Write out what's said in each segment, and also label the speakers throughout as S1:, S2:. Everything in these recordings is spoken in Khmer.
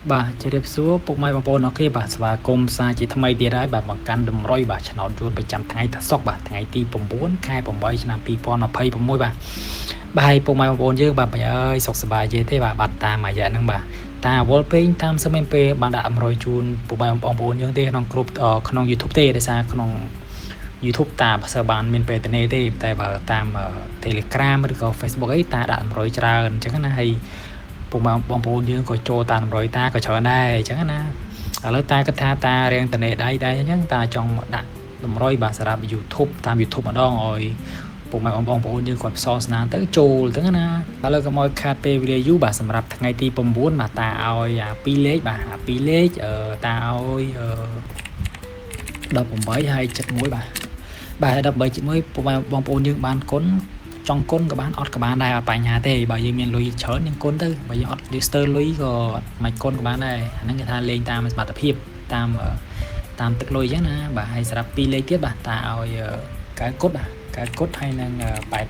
S1: បាទជម្រាបសួរពុកម៉ែបងប្អូនអរគុណបាទស្វាគមន៍សាជាថ្មីទៀតហើយបាទមកកាន់តម្រុយបាទឆ្នោតយួនប្រចាំថ្ងៃថាសុកបាទថ្ងៃទី9ខែ8ឆ្នាំ2026បាទហើយពុកម៉ែបងប្អូនយើងបាទបងអើយសុខសប្បាយទេបាទបាត់តាមមួយរយៈហ្នឹងបាទតាវល់ពេញតាមសមិញពេលបានដាក់100ជូនពុកម៉ែបងប្អូនយើងទេក្នុងគ្រប់ក្នុង YouTube ទេដោយសារក្នុង YouTube តាបើសិនបានមានពេលទៅទេតែបើតាម Telegram ឬក៏ Facebook អីតាដាក់100ច្រើនអញ្ចឹងណាហើយពុកបងប្អូនយើងក៏ចូលតាម100តាក៏ច្រើនដែរអញ្ចឹងណាឥឡូវតាគិតថាតារៀងតនេដៃដែរអញ្ចឹងតាចង់ដាក់100បាទសម្រាប់ YouTube តាម YouTube ម្ដងឲ្យពុកម៉ែបងប្អូនយើងគាត់ផ្សងស្នាទៅចូលទៅណាឥឡូវក៏មកខាតពេលវេលាយូរបាទសម្រាប់ថ្ងៃទី9បាទតាឲ្យ2លេខបាទ2លេខតាឲ្យ18ហើយ71បាទ13.1ពុកម៉ែបងប្អូនយើងបានគុណចង់គុណក៏បានអត់ក៏បានដែរអត់បញ្ហាទេបើយើងមានលុយច្រើនយើងគុណទៅបើយើងអត់ស្ទើរលុយក៏មិនគុណក៏បានដែរអាហ្នឹងគេថាលេងតាមសមត្ថភាពតាមទឹកលុយអញ្ចឹងណាបាទហើយសម្រាប់2លេខទៀតបាទតាឲ្យ9គុត9គុតហើយនឹង82បាទ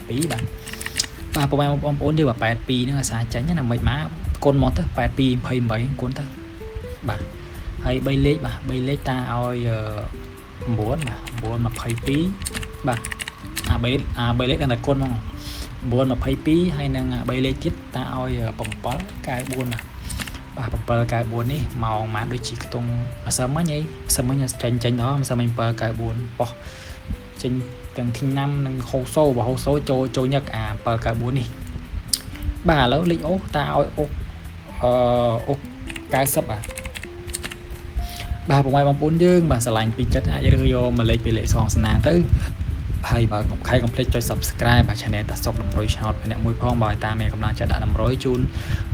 S1: ពុកម៉ែបងប្អូនយើងបាទ82ហ្នឹងអាសាចាញ់ណាមិនមកគុណមកទៅ82 28គុណទៅបាទហើយ3លេខបាទ3លេខតាឲ្យ9បាទ9 22បាទ3លេខដល់តែគុណហ្មង9 22ហើយនឹង3លេខទៀតតាឲ្យ7 94បាទ7 94នេះម៉ោងមកដូចជាខ្ទង់ម្សិលមិញចេញដល់ម្សិលមិញ7 94បោះចេញទាំងធីណាំនិងហូសូចូលញឹក7 94នេះបាទឥឡូវលេខអូតាឲ្យអូ90បាទពុកម៉ែបងប្អូនយើងបាទឆ្លាញ់ពីចិត្តអាចរើសយកមកលេខពីលេខសងសនាទៅហើយបើកុំខំភ្លេចចុច Subscribe បាទ Channel តាសុកតម្រុយឆ្នោតម្នាក់មួយផងបើតាមមានកម្លាំងចិត្តដាក់តម្រុយជូន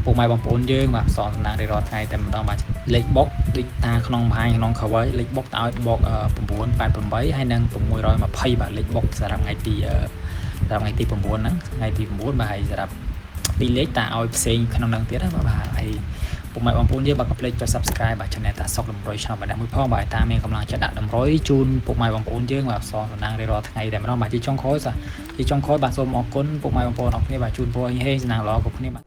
S1: ពុកម៉ែបងប្អូនយើងបាទសងសនារៀងរាល់ថ្ងៃតែម្ដងបាទលេខបុកដូចតាក្នុងបង្ហាញក្នុង cover លេខបុកតាឲ្យបុក988ហើយនិង620បាទលេខបុកសម្រាប់ថ្ងៃទី9ហ្នឹងថ្ងៃទី9បាទហើយសម្រាប់ពីលេខតាឲ្យផ្សេងក្នុងហ្នឹងទៀតណាបាទហើយពុកម៉ែបងប្អូនយើងបាទកុំភ្លេចចុច Subscribe បាទ Channel តាសុកតម្រុយឆ្នោតម្នាក់មួយផងបាទតាមមានកម្លាំងចិត្តដាក់តម្រុយជូនពុកម៉ែបងប្អូនយើងបាទសងសំណាងរៀងរាល់ថ្ងៃតែម្ដងបាទជាចុងក្រោយបាទសូមអរគុណពុកម៉ែបងប្អូនអរគ្នាបាទជូនពរឲ្យហេសំណាងល្អគ្រប់គ្នាបាទ